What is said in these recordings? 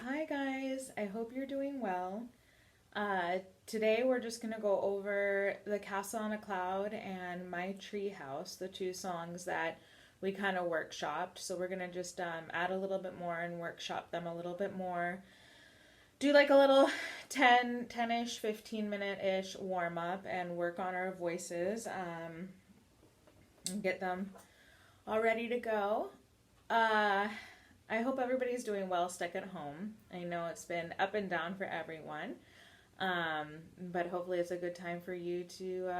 Hi guys, I hope you're doing well. Today we're just gonna go over The Castle on a Cloud and My Tree House, the two songs that we kind of workshopped. So we're gonna just add a little bit more and workshop them a little bit more. Do like a little 10-ish, 15-minute-ish warm up and work on our voices and get them all ready to go. I hope everybody's doing well stuck at home. I know it's been up and down for everyone, but hopefully it's a good time for you to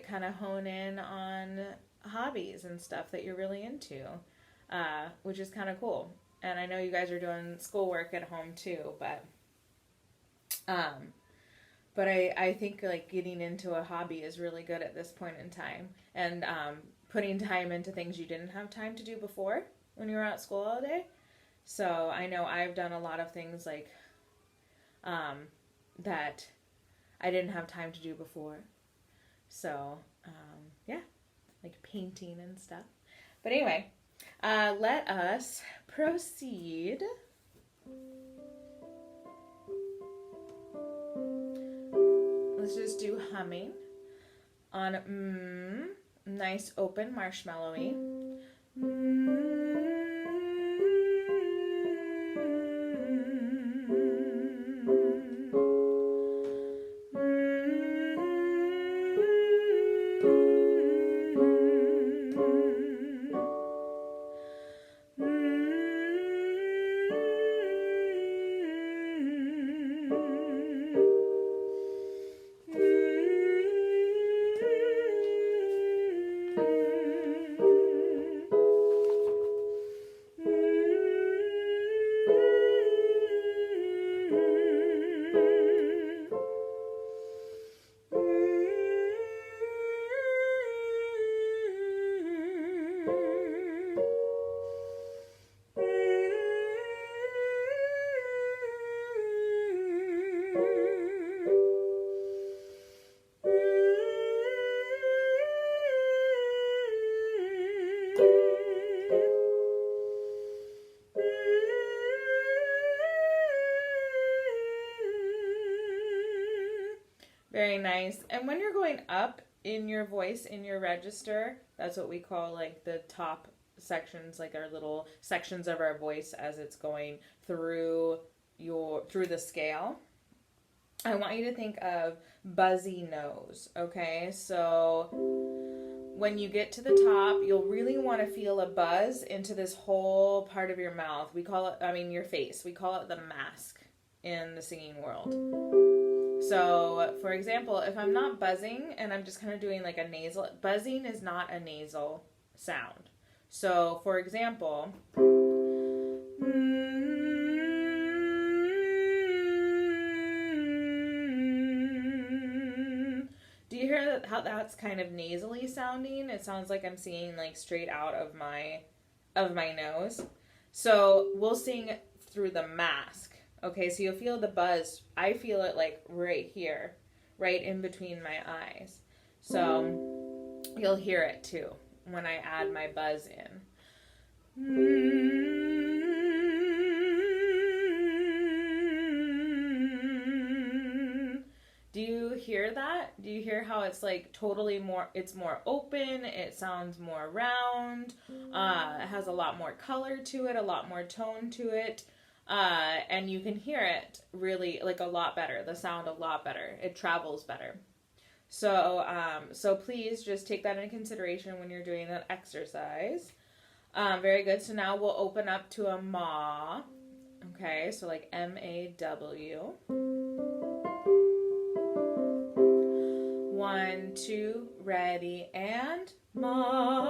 kind of hone in on hobbies and stuff that you're really into, which is kind of cool. And I know you guys are doing schoolwork at home too, um, but I think like getting into a hobby is really good at this point in time, and putting time into things you didn't have time to do before when you were at school all day. So I know I've done a lot of things like that I didn't have time to do before. So yeah, like painting and stuff. But anyway, let us proceed. Let's just do humming on nice open marshmallowy. Very nice. And when you're going up in your voice, in your register, that's what we call like the top sections, like our little sections of our voice as it's going through the scale. I want you to think of buzzy nose, okay? So when you get to the top, you'll really want to feel a buzz into this whole part of your mouth. Your face. We call it the mask in the singing world. So, for example, if I'm not buzzing and I'm just kind of doing like a nasal, buzzing is not a nasal sound. So, for example, do you hear how that's kind of nasally sounding? It sounds like I'm singing like straight out of my nose. So, we'll sing through the mask. Okay, so you'll feel the buzz. I feel it like right here, right in between my eyes. So you'll hear it too when I add my buzz in. Do you hear that? Do you hear how it's like it's more open, it sounds more round, it has a lot more color to it, a lot more tone to it. And you can hear it really like a lot better, the sound a lot better. It travels better. So please just take that into consideration when you're doing that exercise. Very good. So now we'll open up to a ma. Okay, so like M-A-W. 1, 2, ready, and ma.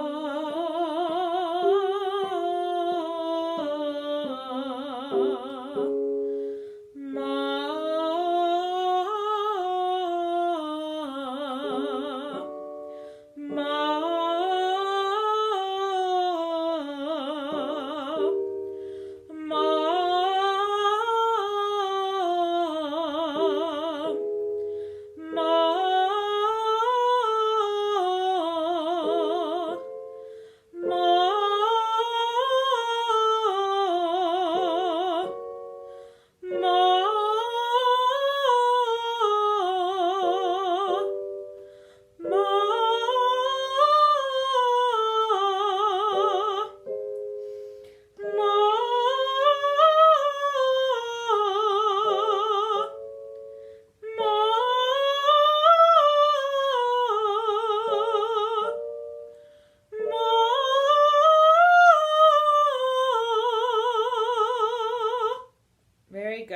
Ma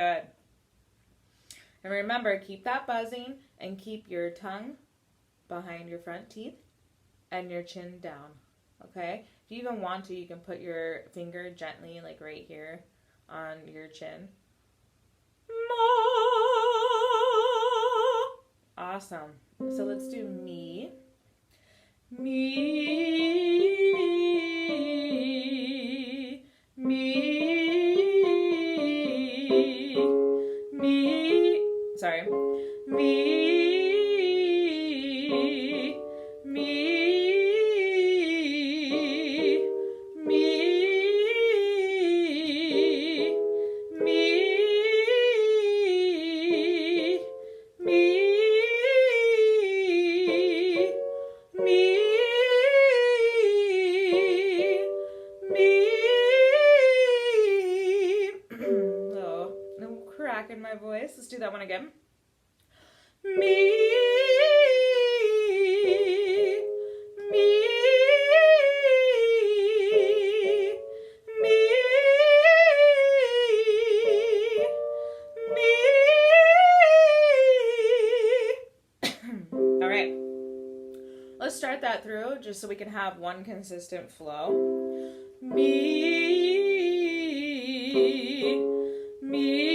good. And remember, keep that buzzing and keep your tongue behind your front teeth and your chin down. Okay? If you even want to, you can put your finger gently, like right here on your chin. Awesome. So let's do me. Me. Me. Me. Sorry. Me. Me. Me. In my voice. Let's do that one again. Me, me, me, me. All right. Let's start that through just so we can have one consistent flow. Me, me.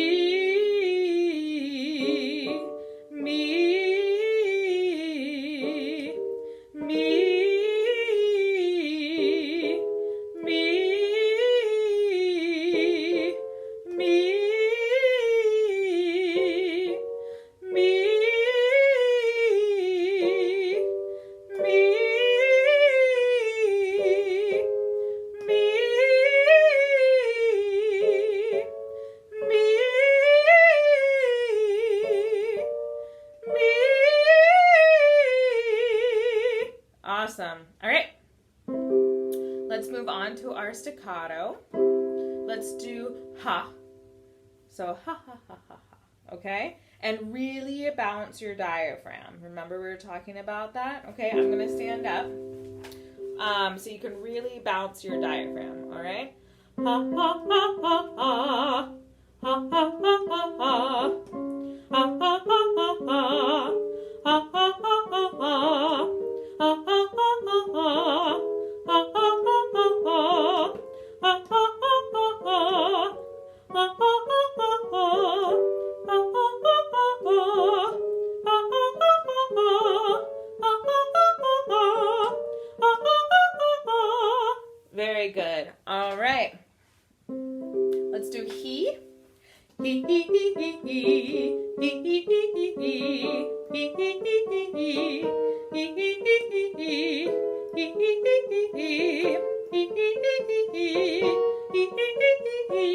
Awesome. All right. Let's move on to our staccato. Let's do ha. So ha, ha, ha, ha, ha. Okay? And really bounce your diaphragm. Remember we were talking about that? Okay, I'm going to stand up. So you can really bounce your diaphragm. All right? Ha, ha, ha, ha, ha. Ha, ha, ha, ha, ha. Ha, ha, ha, ha, ha. Ha, ha, ha, ha, ha. Ha, ha, ha, ha, ha. Ha, ha, ha, ha, ha. Ha, ha, ha, ha, ha. Ha, ha, ha, ha, ha. Ha, ha, ha, ha, ha. Ha, ha, ha, ha, ha. Ha, ha, ha, ha, ha. Ha, ha, ha, ha, ha. Very good. All right. Let's do he. He, he, he, he, he. He, he, he, he, he. He, he, he, he, he. He, he, he, he, he. He, he, he, he, he. He, he, he, he, he. He, he, he, he, he. He, he, he, he, he.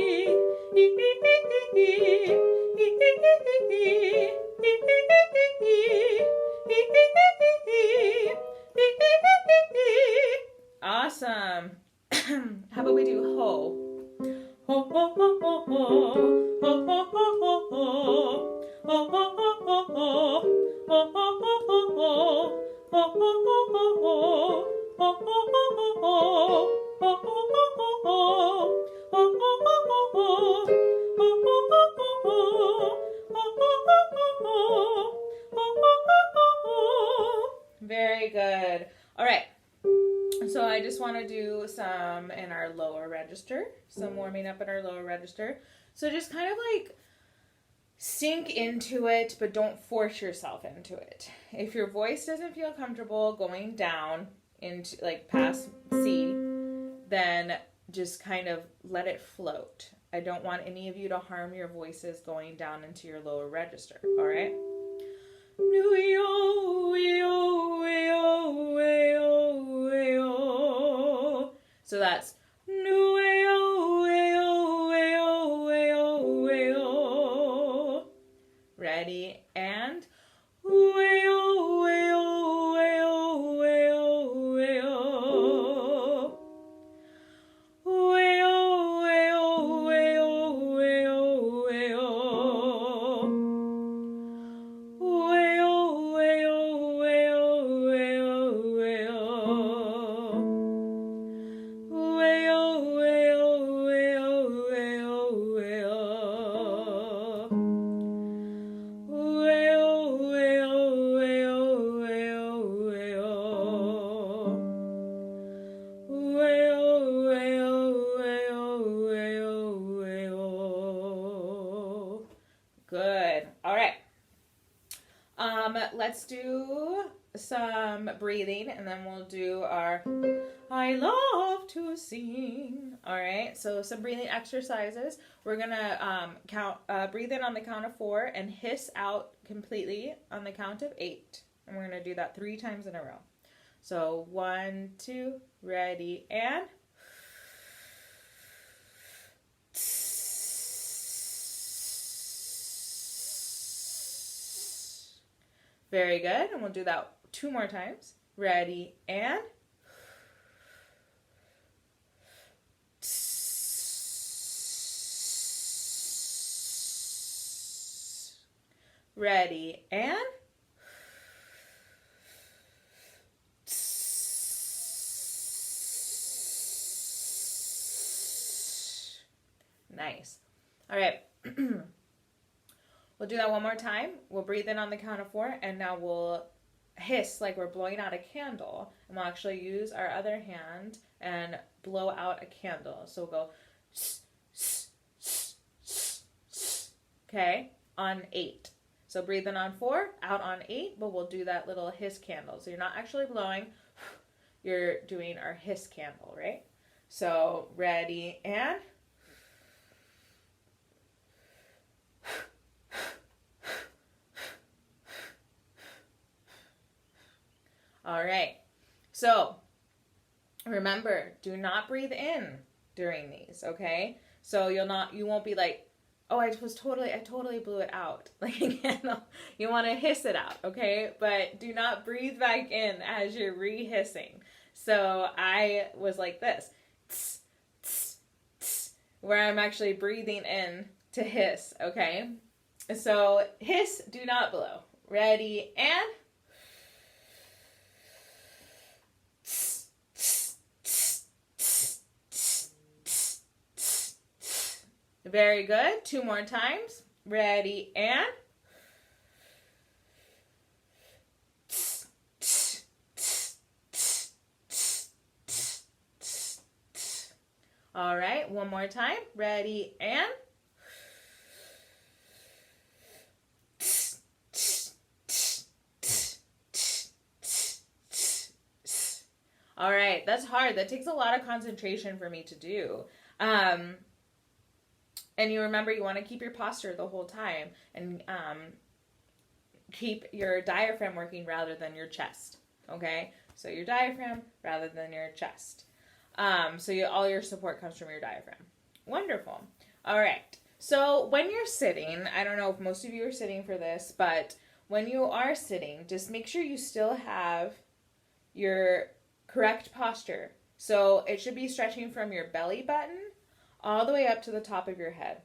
He, he, he, he, he. He, he, he, he, he. He, he, he, he, he. He, he, he, he, he. Awesome. How about we do ho? Ho, ho, ho, ho, ho. Ho, ho, ho, ho, ho. Ho, ho, ho, ho, ho. Ho, ho, ho, ho, ho. Ho, ho, ho, ho, ho. Ho, ho, ho, ho, ho. Ho, ho, ho, ho, ho. Ho, ho, ho, ho, ho. Ho, ho, ho, ho, ho. Ho, ho, ho, ho, ho. Ho, ho, ho, ho, ho. Very good. All right. So I just want to do some in our lower register, some warming up in our lower register. So just kind of like sink into it, but don't force yourself into it. If your voice doesn't feel comfortable going down into like past C, then just kind of let it float. I don't want any of you to harm your voices going down into your lower register, all right? So that's ready and let's do some breathing, and then we'll do our I love to sing. All right, so some breathing exercises. We're gonna breathe in on the count of 4 and hiss out completely on the count of 8. And we're gonna do that 3 times in a row. So 1, 2, ready, and very good. And we'll do that 2 more times. Ready, and ready, and nice. All right. We'll do that one more time. We'll breathe in on the count of 4, and now we'll hiss like we're blowing out a candle, and we'll actually use our other hand and blow out a candle. So we'll go okay, on 8. So breathe in on 4, out on 8, but we'll do that little hiss candle. So you're not actually blowing, you're doing our hiss candle, right? So ready, and all right. So remember, do not breathe in during these, okay? So you won't be like, oh, I totally blew it out like a candle. You want to hiss it out, okay? But do not breathe back in as you're re-hissing. So I was like this, tss, tss, tss, where I'm actually breathing in to hiss, okay? So hiss, do not blow. Ready, and very good. 2 more times. Ready, and all right, 1 more time. Ready, and all right, that's hard. That takes a lot of concentration for me to do. And you remember, you want to keep your posture the whole time, and keep your diaphragm working rather than your chest, okay? So your diaphragm rather than your chest. All your support comes from your diaphragm. Wonderful. All right. So when you're sitting, I don't know if most of you are sitting for this, but when you are sitting, just make sure you still have your correct posture. So it should be stretching from your belly button all the way up to the top of your head,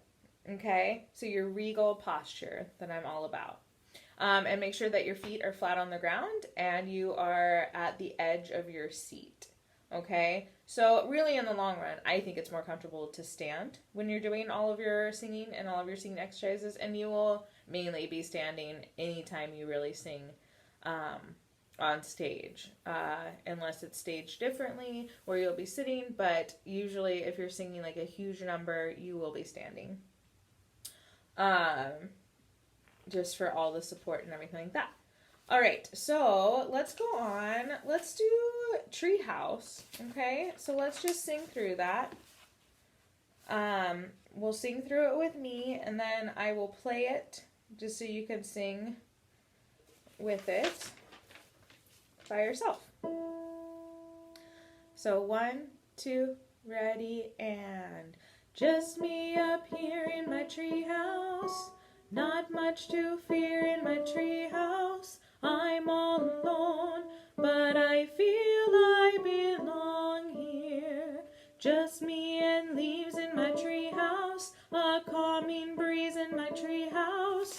okay? So your regal posture that I'm all about. And make sure that your feet are flat on the ground and you are at the edge of your seat, okay? So really, in the long run, I think it's more comfortable to stand when you're doing all of your singing and all of your singing exercises, and you will mainly be standing anytime you really sing on stage, unless it's staged differently where you'll be sitting, but usually if you're singing like a huge number, you will be standing, just for all the support and everything like that. All right, so let's go on. Let's do Treehouse, okay? So let's just sing through that. We'll sing through it with me, and then I will play it just so you can sing with it by yourself. So 1, 2, ready, and just me up here in my treehouse. Not much to fear in my treehouse. I'm all alone, but I feel I belong here. Just me and leaves in my treehouse, a calming breeze in my treehouse.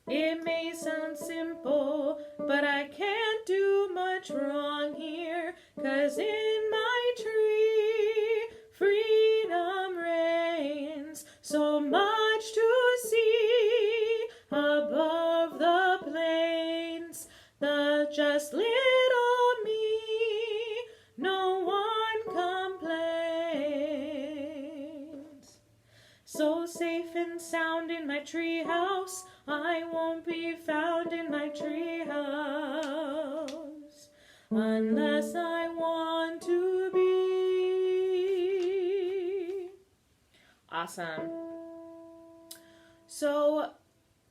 It may sound simple, but I can't do much wrong here, 'cause in my tree, freedom reigns. So much to see above the plains, the just little me, no one complains. So safe and sound in my treehouse, I won't be found in my unless I want to be. Awesome. So,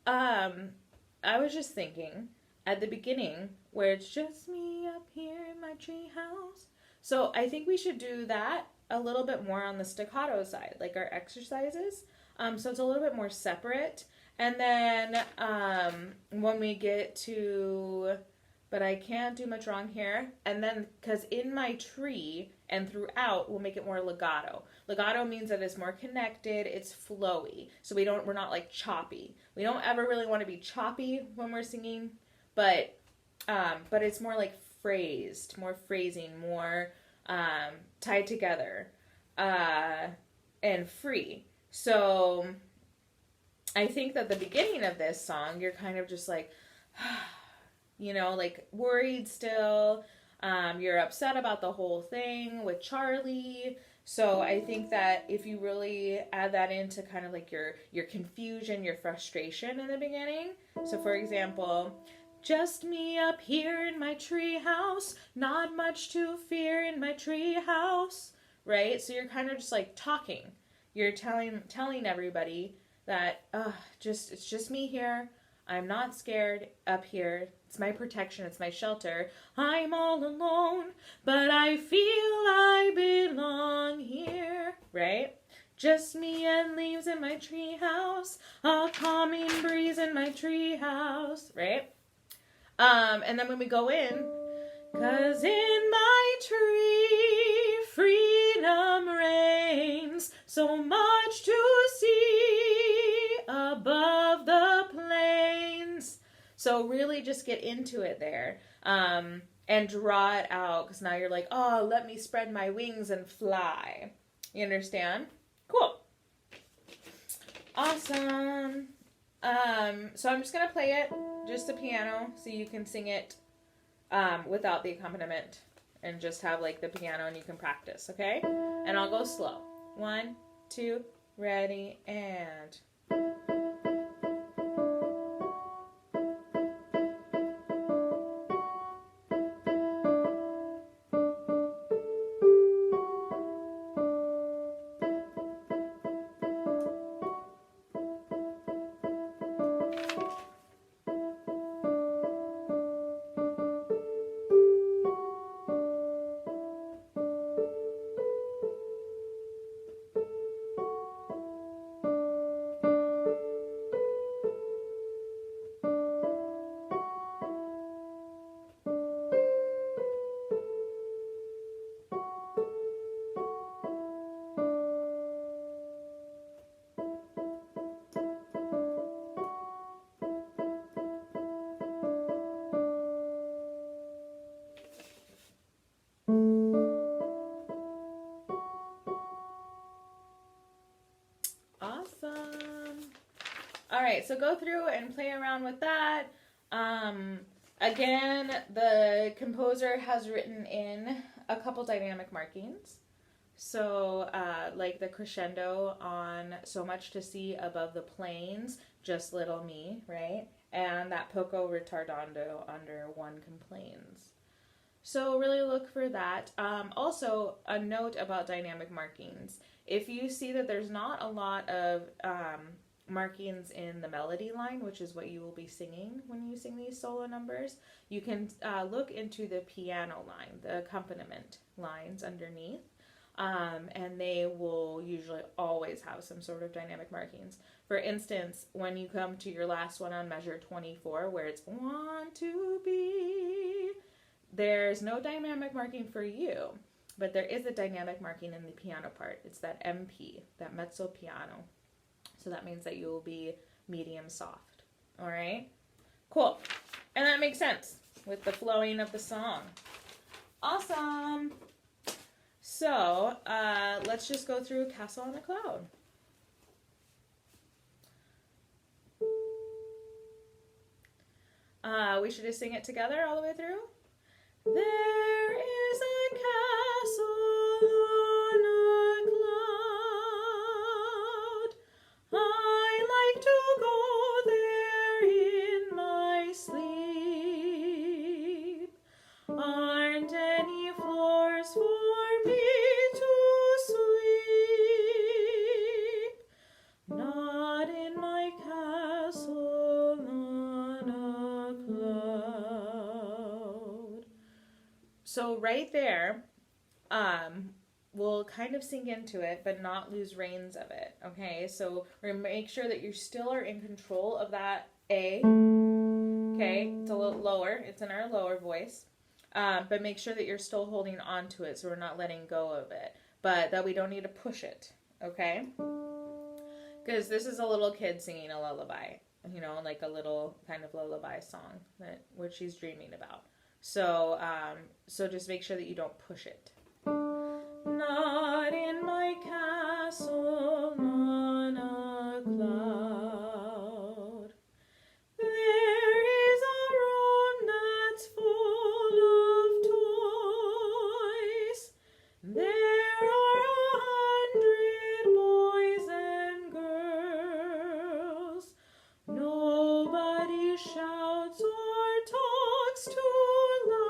I was just thinking at the beginning where it's just me up here in my tree house. So I think we should do that a little bit more on the staccato side, like our exercises. So it's a little bit more separate. And then when we get to, but I can't do much wrong here. And then, because in my tree and throughout, we'll make it more legato. Legato means that it's more connected, it's flowy. So we're not like choppy. We don't ever really want to be choppy when we're singing, but it's more like phrased, more phrasing, more tied together, and free. So I think that the beginning of this song, you're kind of just like, like worried still. You're upset about the whole thing with Charlie. So I think that if you really add that into kind of like your confusion, your frustration in the beginning. So for example, just me up here in my tree house, not much to fear in my tree house, right? So you're kind of just like talking. You're telling everybody that it's just me here. I'm not scared up here. It's my protection. It's my shelter. I'm all alone, but I feel I belong here, right? Just me and leaves in my tree house, a calming breeze in my tree house, right? And then when we go in, 'cause in my tree freedom reigns, so much to see above the plains. So really just get into it there, and draw it out, because now you're like, oh, let me spread my wings and fly. You understand? Cool. Awesome. So I'm just going to play it, just the piano, so you can sing it without the accompaniment and just have like the piano and you can practice, okay? And I'll go slow. 1, 2, ready, and... Awesome. All right, so go through and play around with that. Again, the composer has written in a couple dynamic markings. So, like the crescendo on So Much to See Above the Plains, Just Little Me, right? And that poco ritardando under One Complains. So really look for that. Also, a note about dynamic markings. If you see that there's not a lot of markings in the melody line, which is what you will be singing when you sing these solo numbers, you can look into the piano line, the accompaniment lines underneath, and they will usually always have some sort of dynamic markings. For instance, when you come to your last one on measure 24, where it's want to be, there's no dynamic marking for you, but there is a dynamic marking in the piano part. It's that MP, that mezzo piano. So that means that you will be medium soft. All right? Cool. And that makes sense with the flowing of the song. Awesome. So let's just go through Castle on a Cloud. We should just sing it together all the way through. There is a castle on a cloud. I like to go there in my sleep. Our So right there, we'll kind of sink into it, but not lose reins of it. Okay, so we're gonna make sure that you still are in control of that A. Okay, it's a little lower. It's in our lower voice, but make sure that you're still holding on to it, so we're not letting go of it, but that we don't need to push it. Okay, because this is a little kid singing a lullaby. You know, like a little kind of lullaby song that what she's dreaming about. So, so just make sure that you don't push it. Not in my castle on a cloud. There is a room that's full of toys. There are 100 boys and girls. Nobody shouts or talks too loud.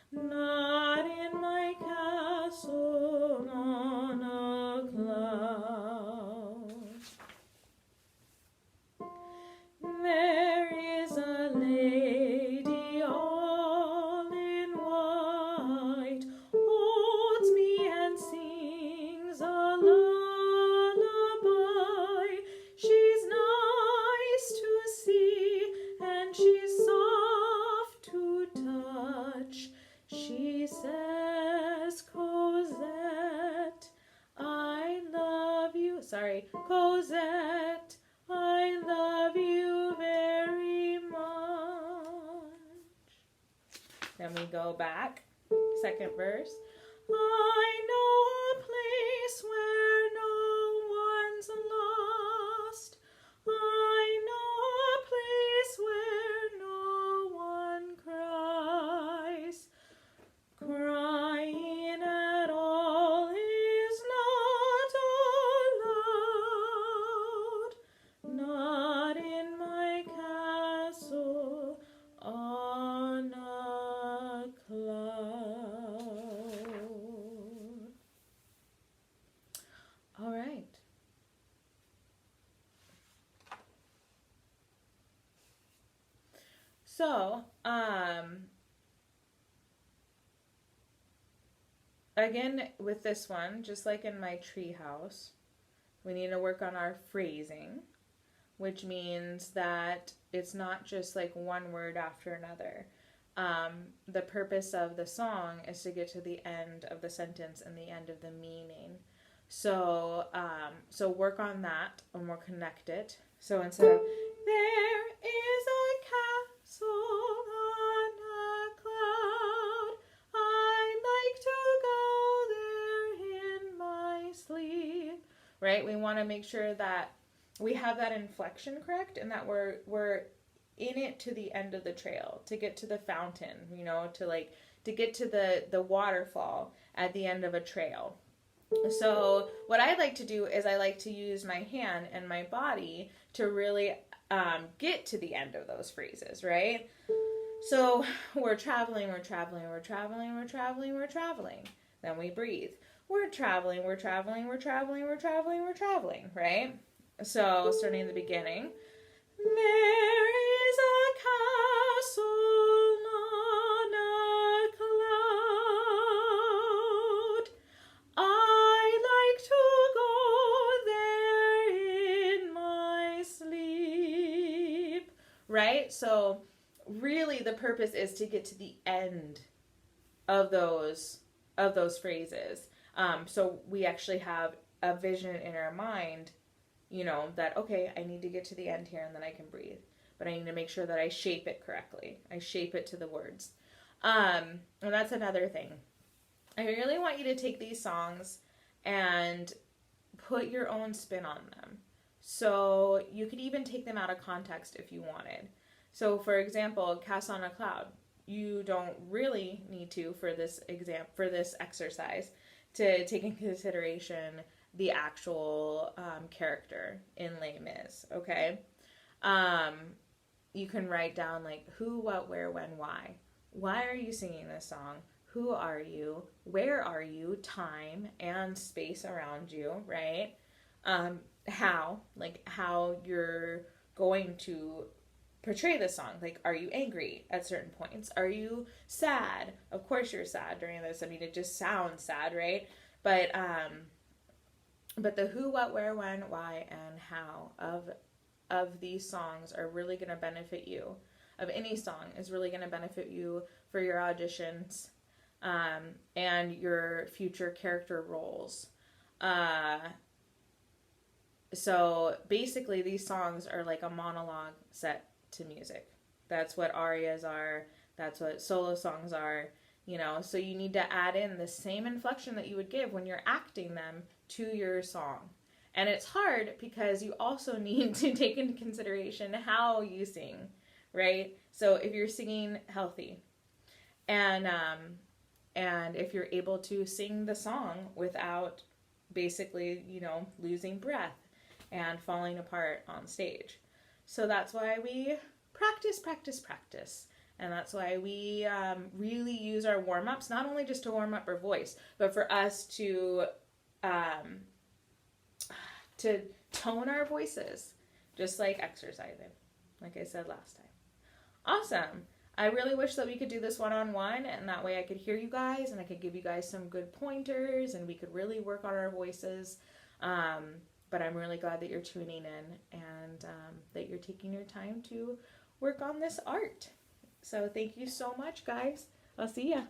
Not in my castle on a cloud. There is a lady all in white, holds me and sings a lullaby. She's nice to see and she's soft to touch. She says, Cosette, I love you. Sorry, Cosette, I love you very much. Then we go back. Second verse. I know a place where no one's lost. I know a place where no one cries. Crying at all is not allowed. Not in my castle on a cloud. All right. So, again, with this one, just like in my tree house, we need to work on our phrasing, which means that it's not just like one word after another. The purpose of the song is to get to the end of the sentence and the end of the meaning. So, so work on that and we'll connect it. So instead of, there is a castle on a cloud, I like to go there in my sleep. Right? We want to make sure that we have that inflection correct and that we're in it to the end of the trail, to get to the fountain, you know, to get to the waterfall at the end of a trail. So what I like to do is I like to use my hand and my body to really get to the end of those phrases, right? So we're traveling. Then we breathe. We're traveling, right? So starting at the beginning. There is a castle on a cloud. I like to go there in my sleep. Right? So really the purpose is to get to the end of those phrases. So we actually have a vision in our mind, you know, that, okay, I need to get to the end here and then I can breathe. But I need to make sure that I shape it correctly. I shape it to the words. And that's another thing. I really want you to take these songs and put your own spin on them. So you could even take them out of context if you wanted. So for example, Cast on a Cloud. You don't really need to, for this exercise, to take into consideration the actual character in Les Mis, okay? You can write down like who, what, where, when, why. Why are you singing this song? Who are you? Where are you? Time and space around you, right? How you're going to portray the song. Like, are you angry at certain points? Are you sad? Of course you're sad during this. I mean, it just sounds sad, right? But the who, what, where, when, why, and how of these songs are really going to benefit you. Of any song is really going to benefit you for your auditions, and your future character roles. So basically, these songs are like a monologue set to music. That's what arias are. That's what solo songs are. You know, so you need to add in the same inflection that you would give when you're acting them to your song. And it's hard because you also need to take into consideration how you sing, right? So if you're singing healthy, and if you're able to sing the song without basically, you know, losing breath and falling apart on stage. So that's why we practice, practice, practice. And that's why we really use our warm-ups, not only just to warm up our voice, but for us to tone our voices, just like exercising, like I said last time. Awesome. I really wish that we could do this one-on-one, and that way I could hear you guys, and I could give you guys some good pointers, and we could really work on our voices. But I'm really glad that you're tuning in, and that you're taking your time to work on this art. So thank you so much, guys. I'll see ya.